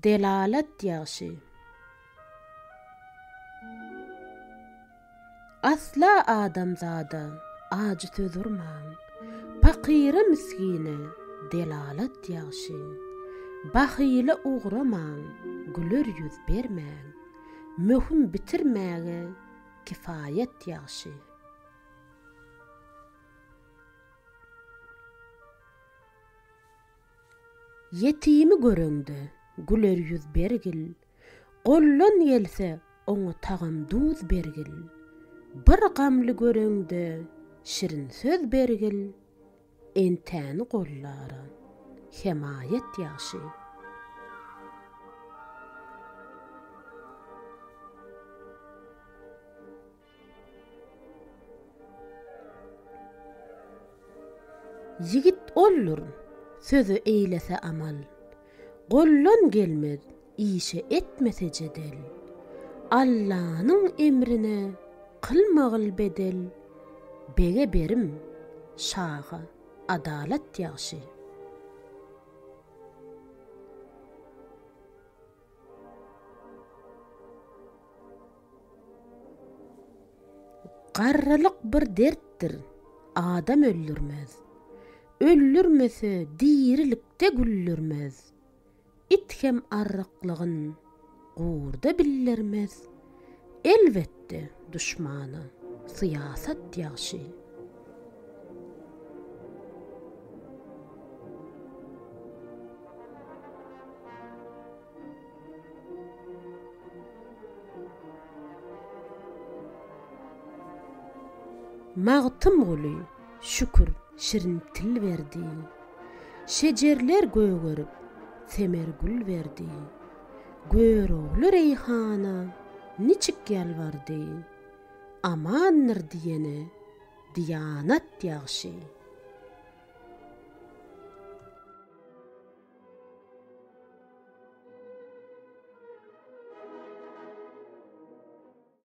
delalet ýaşy. Asla adamzada acı sözürman, pakire miskine delalet ýaşy. Bahile uğraman, gülür yüz bermän, möhüm bitirmäge kifayet ýaşy. Yetimi görüňde güler yüz bergil, gollon gelse oňa tagam duz bergil. Bir gamly görüňde şirin söz bergil, entäni gollara hemayet ýaşy. Yigit ollur, sözü eýlese amal. Gollon gelmez, işe etmese jedel. Allah'nyň emrine kılmagıl bedel. Bege berim, şaha adalet ýaşy. Garralyk bir derttir, adam öldürmez. Öldürmese dirilikde güllürmez. İtkem arraklığın gurda billermez. Elbette düşmanı siyasat ýaşy. Mağtym guly, şükür şirin til verdi. Şecerler göğürüp, semer gül verdi. Göğröğlü reyhana, niçik yalvardi. Amandır diyene, diyanat ýaşy.